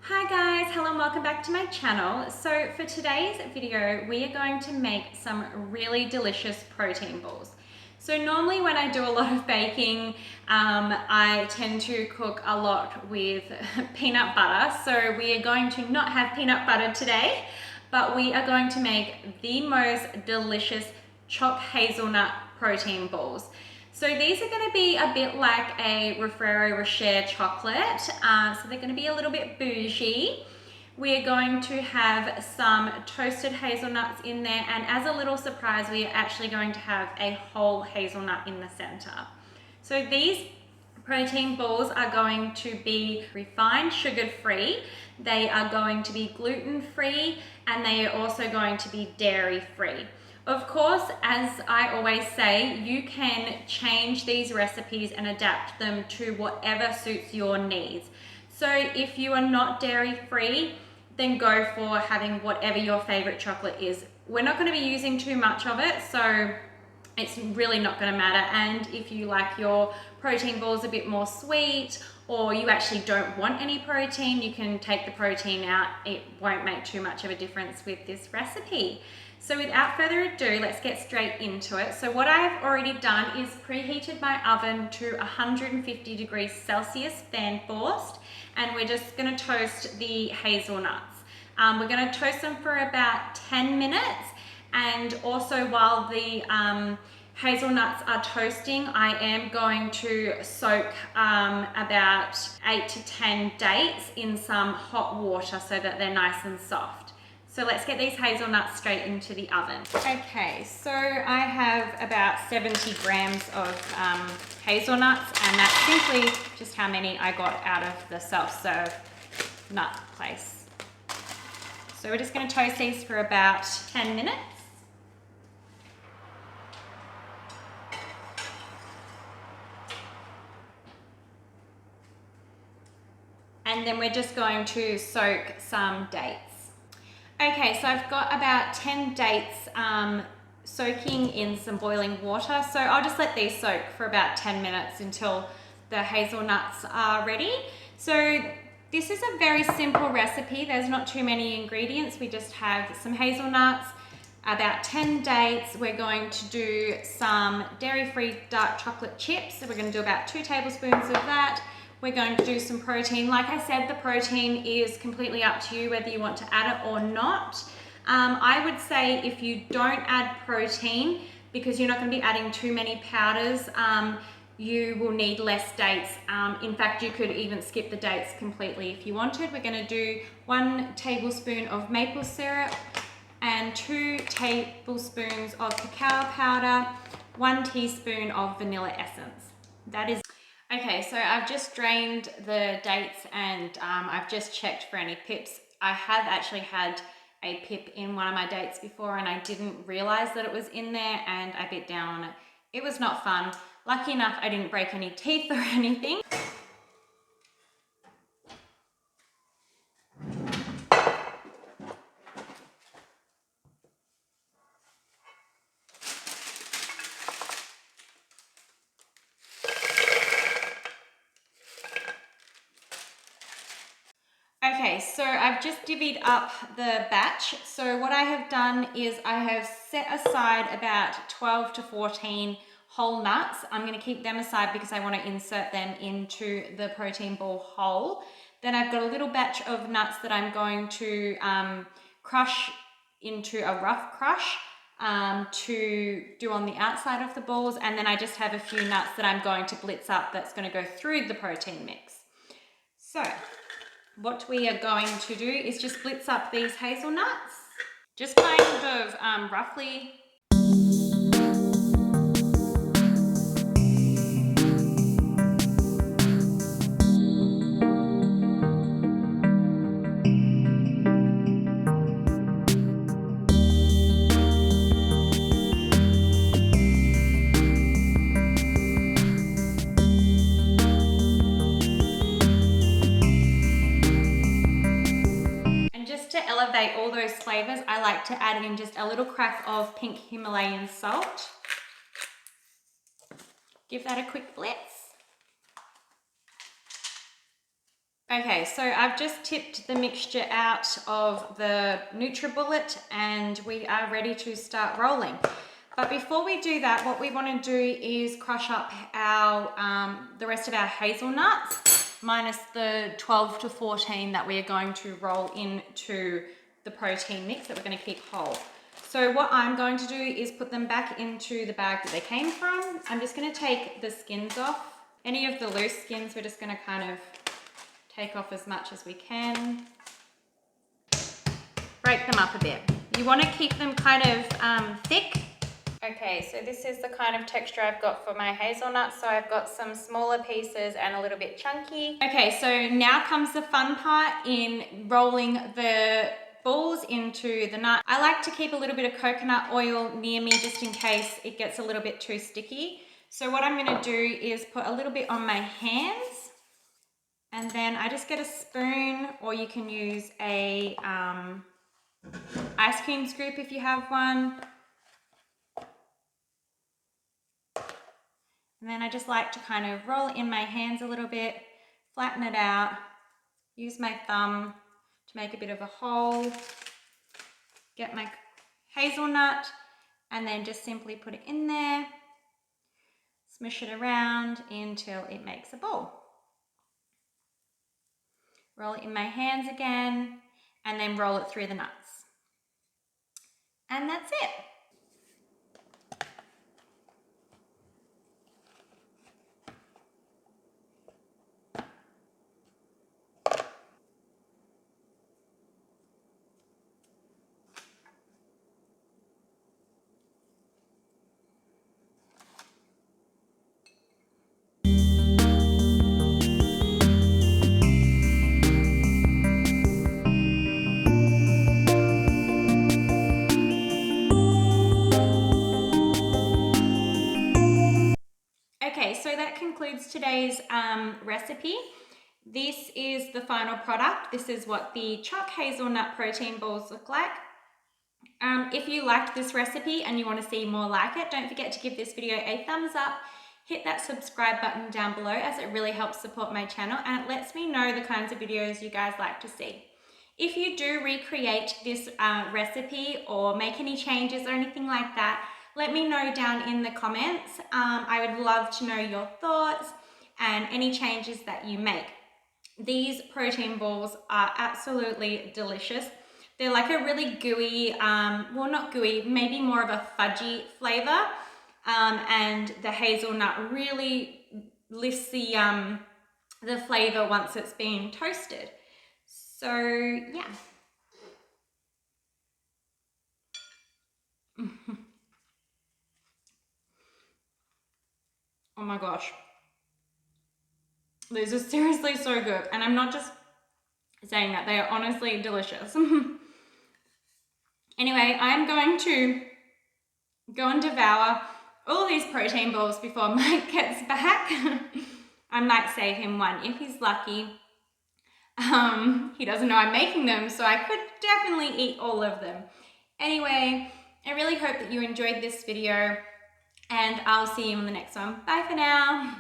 Hi guys, hello and welcome back to my channel. So for today's video, we are going to make some really delicious protein balls. So normally when I do a lot of baking, I tend to cook a lot with peanut butter. So we are going to not have peanut butter today, but we are going to make the most delicious choc hazelnut protein balls. So these are going to be a bit like a Ferraro Rocher chocolate. So they're going to be a little bit bougie. We are going to have some toasted hazelnuts in there, and as a little surprise, we are actually going to have a whole hazelnut in the center. So these protein balls are going to be refined sugar free, they are going to be gluten free, and they are also going to be dairy free. Of course, as I always say, you can change these recipes and adapt them to whatever suits your needs. So if you are not dairy free, then go for having whatever your favorite chocolate is. We're not going to be using too much of it, so it's really not going to matter. And if you like your protein balls a bit more sweet, or you actually don't want any protein, you can take the protein out. It won't make too much of a difference with this recipe. So without further ado, let's get straight into it. So what I've already done is preheated my oven to 150 degrees Celsius, fan forced, and we're just going to toast the hazelnuts. We're going to toast them for about 10 minutes. And also while the hazelnuts are toasting, I am going to soak about 8 to 10 dates in some hot water so that they're nice and soft. So let's get these hazelnuts straight into the oven. Okay, so I have about 70 grams of hazelnuts, and that's simply just how many I got out of the self-serve nut place. So we're just going to toast these for about 10 minutes. And then we're just going to soak some dates. Okay, so I've got about 10 dates soaking in some boiling water. So I'll just let these soak for about 10 minutes until the hazelnuts are ready. So this is a very simple recipe. There's not too many ingredients. We just have some hazelnuts, about 10 dates. We're going to do some dairy-free dark chocolate chips. So we're going to do about 2 tablespoons of that. We're going to do some protein. Like I said, the protein is completely up to you whether you want to add it or not. I would say if you don't add protein, because you're not going to be adding too many powders, you will need less dates. In fact, you could even skip the dates completely if you wanted. We're going to do 1 tablespoon of maple syrup and 2 tablespoons of cacao powder, 1 teaspoon of vanilla essence. That is okay. So I've just drained the dates, and I've just checked for any pips. I have actually had a pip in one of my dates before, and I didn't realize that it was in there, and I bit down on it. It was not fun. Lucky enough, I didn't break any teeth or anything. Okay, so I've just divvied up the batch. So what I have done is I have set aside about 12 to 14 whole nuts. I'm going to keep them aside because I want to insert them into the protein ball whole. Then I've got a little batch of nuts that I'm going to crush into a rough crush to do on the outside of the balls. And then I just have a few nuts that I'm going to blitz up that's going to go through the protein mix. So what we are going to do is just blitz up these hazelnuts, just kind of roughly. To elevate all those flavors, I like to add in just a little crack of pink Himalayan salt. Give that a quick blitz. Okay, so I've just tipped the mixture out of the NutriBullet and we are ready to start rolling. But before we do that, what we want to do is crush up our the rest of our hazelnuts, minus the 12 to 14 that we are going to roll into the protein mix that we're going to keep whole. So what I'm going to do is put them back into the bag that they came from. I'm just going to take the skins off. Any of the loose skins, we're just going to kind of take off as much as we can. Break them up a bit. You want to keep them kind of thick. Okay, so this is the kind of texture I've got for my hazelnuts. So I've got some smaller pieces and a little bit chunky. Okay, so now comes the fun part in rolling the balls into the nut. I like to keep a little bit of coconut oil near me just in case it gets a little bit too sticky. So what I'm going to do is put a little bit on my hands. And then I just get a spoon, or you can use a ice cream scoop if you have one. And then I just like to kind of roll it in my hands a little bit, flatten it out, use my thumb to make a bit of a hole, get my hazelnut, and then just simply put it in there, smush it around until it makes a ball. Roll it in my hands again, and then roll it through the nuts. And that's it. Okay, so that concludes today's recipe. This is the final product. This is what the choc hazelnut protein balls look like. If you liked this recipe and you want to see more like it, don't forget to give this video a thumbs up, hit that subscribe button down below as it really helps support my channel and it lets me know the kinds of videos you guys like to see. If you do recreate this recipe or make any changes or anything like that, let me know down in the comments. I would love to know your thoughts and any changes that you make. These protein balls are absolutely delicious. They're like a really gooey, well not gooey, maybe more of a fudgy flavor. And the hazelnut really lifts the flavor once it's been toasted. So yeah. Oh my gosh. These are seriously so good. And I'm not just saying that, they are honestly delicious. Anyway, I'm going to go and devour all these protein balls before Mike gets back. I might save him one if he's lucky. He doesn't know I'm making them, so I could definitely eat all of them. Anyway, I really hope that you enjoyed this video and I'll see you in the next one. Bye for now.